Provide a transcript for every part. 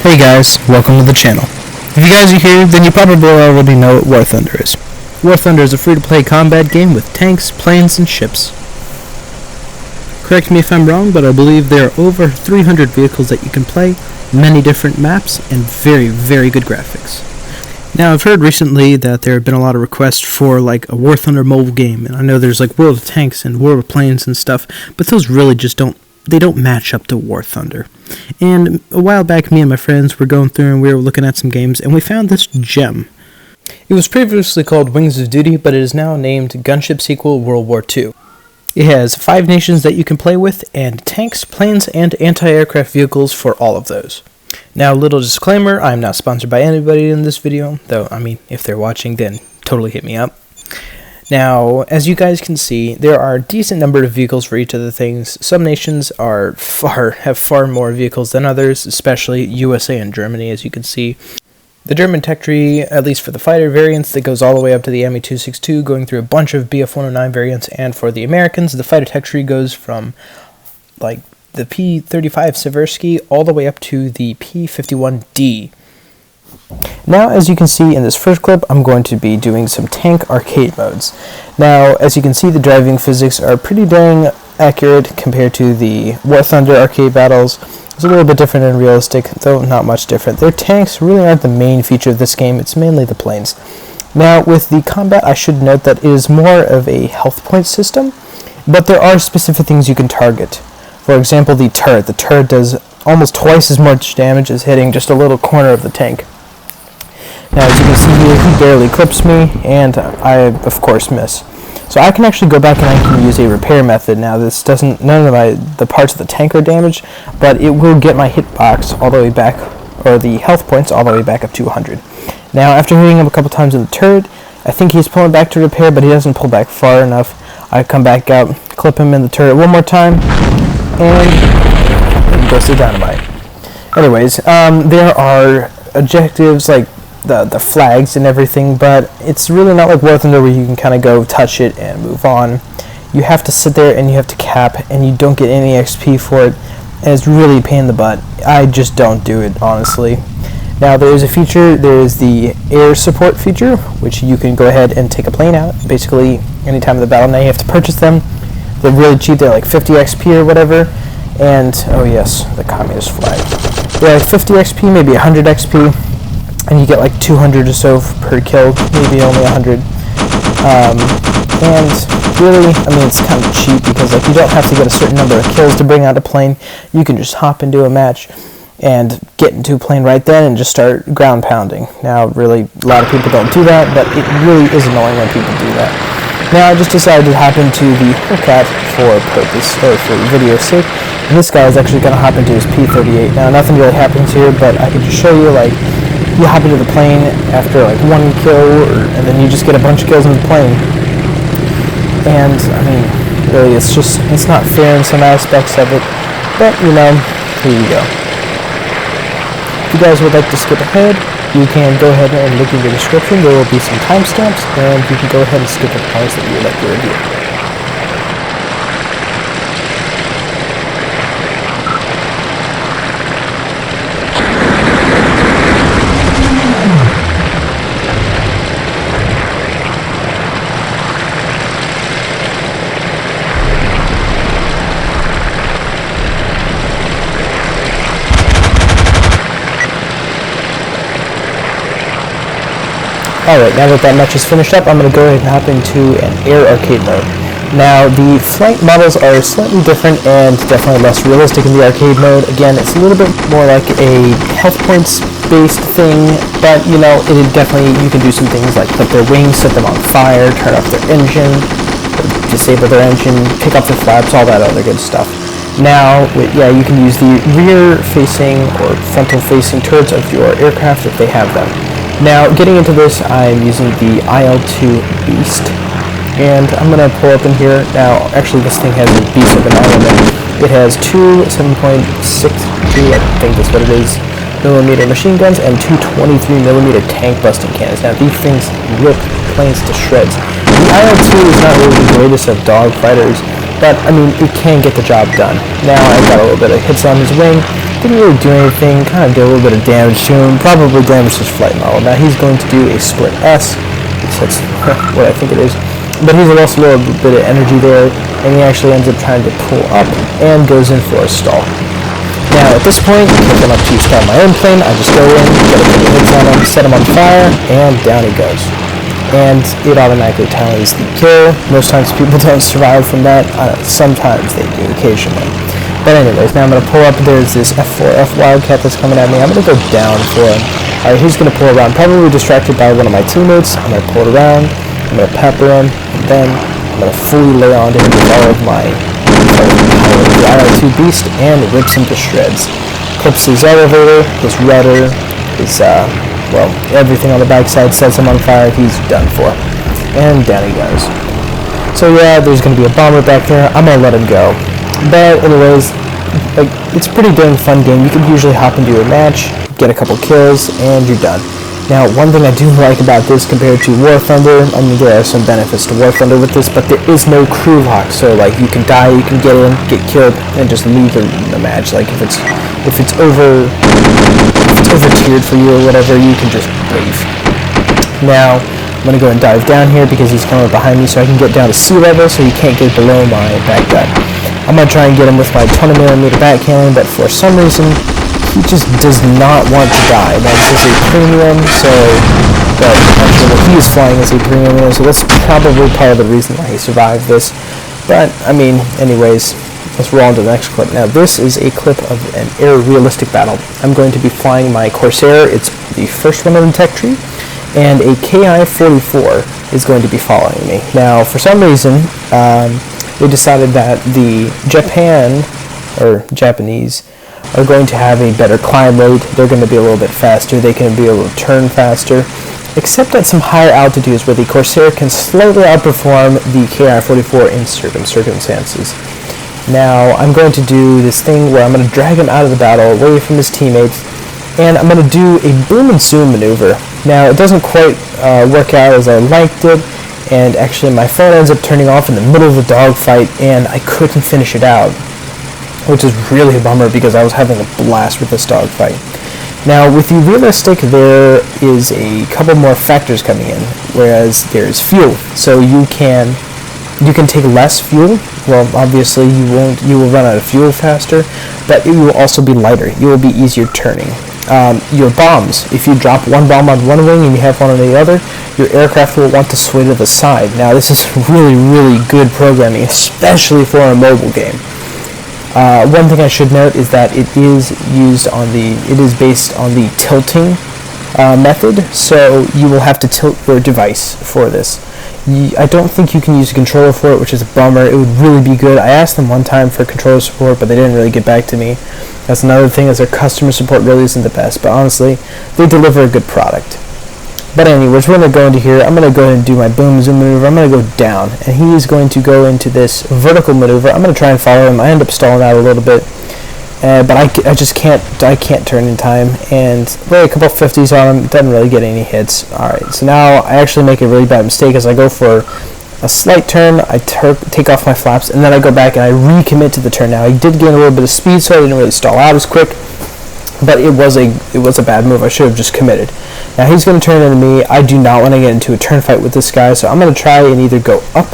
Hey guys, welcome to the channel. If you guys are here, then you probably already know what War Thunder is. War Thunder is a free-to-play combat game with tanks, planes, and ships. Correct me if I'm wrong, but I believe there are over 300 vehicles that you can play, many different maps, and very, very good graphics. Now, I've heard recently that there have been a lot of requests for like a War Thunder mobile game, and I know there's like World of Tanks and World of Planes and stuff, but those really just don't match up to War Thunder. And a while back, me and my friends were going through and we were looking at some games, and we found this gem. It was previously called Wings of Duty, but it is now named Gunship Sequel World War II. It has 5 nations that you can play with, and tanks, planes, and anti-aircraft vehicles for all of those. Now, little disclaimer, I'm not sponsored by anybody in this video, though, I mean, if they're watching, then totally hit me up. Now, as you guys can see, there are a decent number of vehicles for each of the things. Some nations have far more vehicles than others, especially USA and Germany, as you can see. The German tech tree, at least for the fighter variants, that goes all the way up to the Me-262, going through a bunch of Bf-109 variants, and for the Americans, the fighter tech tree goes from, like, the P-35 Seversky all the way up to the P-51D. Now, as you can see in this first clip, I'm going to be doing some tank arcade modes. Now, as you can see, the driving physics are pretty dang accurate compared to the War Thunder arcade battles. It's a little bit different and realistic, though not much different. Their tanks really aren't the main feature of this game, it's mainly the planes. Now, with the combat, I should note that it is more of a health point system, but there are specific things you can target. For example, the turret. The turret does almost twice as much damage as hitting just a little corner of the tank. Now, as you can see here, he barely clips me, and I, of course, miss. So I can actually go back and I can use a repair method. Now, this doesn't, none of the parts of the tank are damaged, but it will get my hitbox all the way back, or the health points all the way back up to 100. Now, after hitting him a couple times in the turret, I think he's pulling back to repair, but he doesn't pull back far enough. I come back out, clip him in the turret one more time, and he goes to dynamite. Anyways, there are objectives like the flags and everything, but it's really not like War Thunder where you can kind of go touch it and move on. You have to sit there and you have to cap, and you don't get any XP for it, and it's really a pain in the butt. I just don't do it, honestly. Now, there is a feature, there is the air support feature, which you can go ahead and take a plane out, basically anytime in the battle. Now you have to purchase them. They're really cheap, they're like 50 XP or whatever, and, oh yes, the communist flag. They're like 50 XP, maybe 100 XP, and you get like 200 or so per kill, maybe only 100. And really, I mean, it's kind of cheap because like you don't have to get a certain number of kills to bring out a plane. You can just hop into a match and get into a plane right then and just start ground pounding. Now, really, a lot of people don't do that, but it really is annoying when people do that. Now, I just decided to hop into the Hellcat for purpose, or for video's sake. And this guy is actually going to hop into his P-38. Now, nothing really happens here, but I can just show you, like, you hop into the plane after like 1 kill, and then you just get a bunch of kills in the plane. And, I mean, really, it's not fair in some aspects of it, but, you know, here you go. If you guys would like to skip ahead, you can go ahead and look in the description. There will be some timestamps, and you can go ahead and skip the parts that you would like to review. Alright, now that match is finished up, I'm going to go ahead and hop into an air arcade mode. Now, the flight models are slightly different and definitely less realistic in the arcade mode. Again, it's a little bit more like a health points-based thing, but, you know, you can do some things like clip their wings, set them on fire, turn off their engine, disable their engine, pick up their flaps, all that other good stuff. Now, yeah, you can use the rear-facing or frontal-facing turrets of your aircraft if they have them. Now, getting into this, I'm using the IL-2 Beast, and I'm going to pull up in here. Now, actually, this thing has a beast of an element. It has 2 7.62, I think that's what it is, millimeter machine guns, and 2 23mm tank busting cannons. Now, these things rip planes to shreds. The IL-2 is not really the greatest of dog fighters, but, I mean, it can get the job done. Now, I've got a little bit of hits on his wing. didn't really do anything, kind of did a little bit of damage to him, probably damaged his flight model. Now he's going to do a split S, that's what I think it is, but he's lost a little bit of energy there, and he actually ends up trying to pull up and goes in for a stall. Now at this point, if I'm up to start my own plane, I just go in, get a couple hits on him, set him on fire, and down he goes. And it automatically tallies the kill. Most times people don't survive from that. Sometimes they do, occasionally. But anyways, now I'm going to pull up. There's this F4F Wildcat that's coming at me. I'm going to go down for him. Alright, he's going to pull around. Probably distracted by one of my teammates. I'm going to pull it around. I'm going to pepper him. And then I'm going to fully lay onto him with all of my power. The IR2 Beast, and rips him to shreds. Clips his elevator, his rudder, his, well, everything on the backside, sets him on fire. He's done for. And down he goes. So yeah, there's going to be a bomber back there. I'm going to let him go. But anyways, like, it's a pretty dang fun game. You can usually hop into a match, get a couple kills, and you're done. Now, one thing I do like about this compared to War Thunder, I mean, there are some benefits to War Thunder with this, but there is no crew lock. So, like, you can die, you can get in, get killed, and just leave the match. Like, if it's over tiered for you or whatever, you can just leave. Now, I'm gonna go and dive down here because he's coming up behind me, so I can get down to sea level, so he can't get below my back gun. I'm gonna try and get him with my 20mm backhandling, but for some reason, he just does not want to die. Now this is a premium, so, but actually what he is flying is a premium, so that's probably part of the reason why he survived this. But, I mean, anyways, let's roll on to the next clip. Now this is a clip of an air realistic battle. I'm going to be flying my Corsair. It's the first one in the tech tree, and a KI-44 is going to be following me. Now, for some reason, they decided that the Japanese are going to have a better climb rate. They're going to be a little bit faster. They can be able to turn faster, except at some higher altitudes where the Corsair can slightly outperform the KI-44 in certain circumstances. Now, I'm going to do this thing where I'm going to drag him out of the battle, away from his teammates, and I'm going to do a boom and zoom maneuver. Now, it doesn't quite work out as I liked it, and actually my phone ends up turning off in the middle of a dogfight, and I couldn't finish it out, which is really a bummer because I was having a blast with this dogfight. Now, with the realistic, there is a couple more factors coming in, whereas there's fuel. So you can take less fuel. Well, obviously you will run out of fuel faster, but it will also be lighter. You will be easier turning. Your bombs, if you drop one bomb on one wing and you have one on the other, your aircraft will want to sway to the side. Now, this is really, really good programming, especially for a mobile game. One thing I should note is that it is based on the tilting method, so you will have to tilt your device for this. I don't think you can use a controller for it, which is a bummer. It would really be good. I asked them one time for controller support, but they didn't really get back to me. That's another thing, is their customer support really isn't the best, but honestly, they deliver a good product. But anyways, we're going to go into here. I'm going to go ahead and do my boom zoom maneuver. I'm going to go down, and he is going to go into this vertical maneuver. I'm going to try and follow him. I end up stalling out a little bit, but I just can't turn in time, and really a couple 50s on him, doesn't really get any hits. Alright, so now I actually make a really bad mistake as I go for a slight turn, I take off my flaps, and then I go back and I recommit to the turn. Now, I did gain a little bit of speed, so I didn't really stall out as quick, but it was a bad move. I should have just committed. Now, he's going to turn into me. I do not want to get into a turn fight with this guy, so I'm going to try and either go up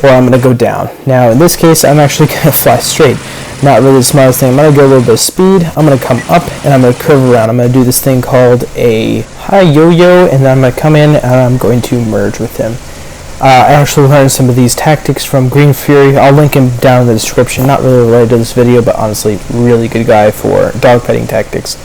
or I'm going to go down. Now, in this case, I'm actually going to fly straight. Not really the smartest thing. I'm going to get a little bit of speed. I'm going to come up, and I'm going to curve around. I'm going to do this thing called a high yo-yo, and then I'm going to come in, and I'm going to merge with him. I actually learned some of these tactics from Green Fury. I'll link him down in the description. Not really related to this video, but honestly, really good guy for dogfighting tactics.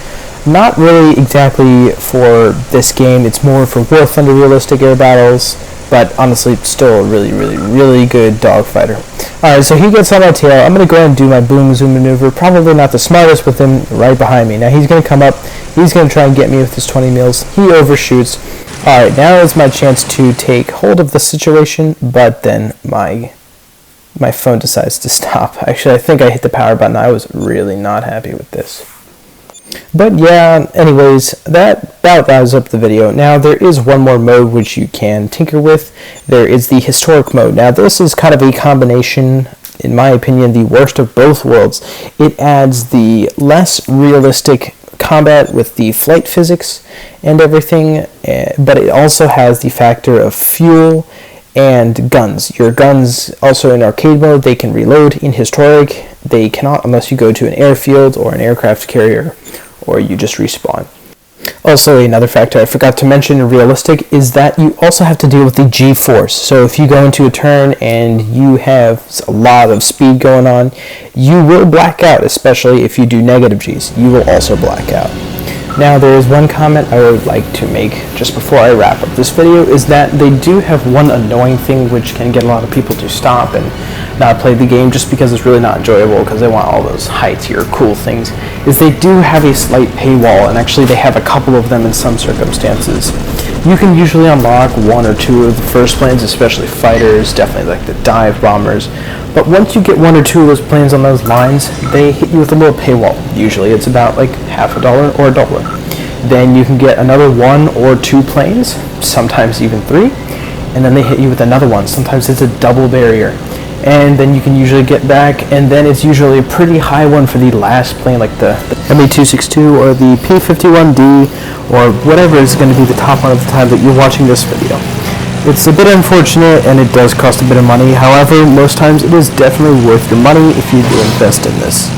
Not really exactly for this game. It's more for War Thunder realistic air battles, but honestly, still a really, really, really good dogfighter. Alright, so he gets on my tail. I'm going to go ahead and do my boom zoom maneuver. Probably not the smartest with him right behind me. Now he's going to come up. He's going to try and get me with his 20 mils. He overshoots. Alright, now is my chance to take hold of the situation, but then my phone decides to stop. Actually, I think I hit the power button. I was really not happy with this. But yeah, anyways, that about wraps up the video. Now, there is one more mode which you can tinker with. There is the historic mode. Now, this is kind of a combination. in my opinion, the worst of both worlds. It adds the less realistic combat with the flight physics and everything, but it also has the factor of fuel and guns. Your guns, also in arcade mode, they can reload. In historic, they cannot unless you go to an airfield or an aircraft carrier, or you just respawn. Also, another factor I forgot to mention in realistic is that you also have to deal with the G-force. So if you go into a turn and you have a lot of speed going on, you will black out, especially if you do negative Gs. You will also black out. Now, there is one comment I would like to make just before I wrap up this video, is that they do have one annoying thing which can get a lot of people to stop and not play the game just because it's really not enjoyable because they want all those high-tier cool things, is they do have a slight paywall, and actually they have a couple of them in some circumstances. You can usually unlock one or two of the first planes, especially fighters, definitely like the dive bombers, but once you get one or two of those planes on those lines, they hit you with a little paywall. Usually it's about like $50 or $1. Then you can get another one or two planes, sometimes even three, and then they hit you with another one. Sometimes it's a double barrier, and then you can usually get back, and then it's usually a pretty high one for the last plane, like the ME-262 or the P-51D, or whatever is going to be the top one at the time that you're watching this video. It's a bit unfortunate, and it does cost a bit of money. However, most times it is definitely worth your money if you do invest in this.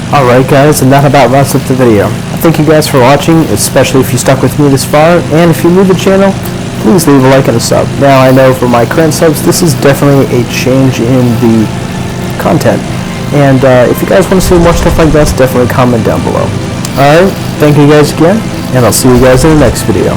Alright guys, and that about wraps up the video. Thank you guys for watching, especially if you stuck with me this far, and if you're new to the channel, please leave a like and a sub. Now I know for my current subs, this is definitely a change in the content, and if you guys want to see more stuff like this, definitely comment down below. Alright, thank you guys again, and I'll see you guys in the next video.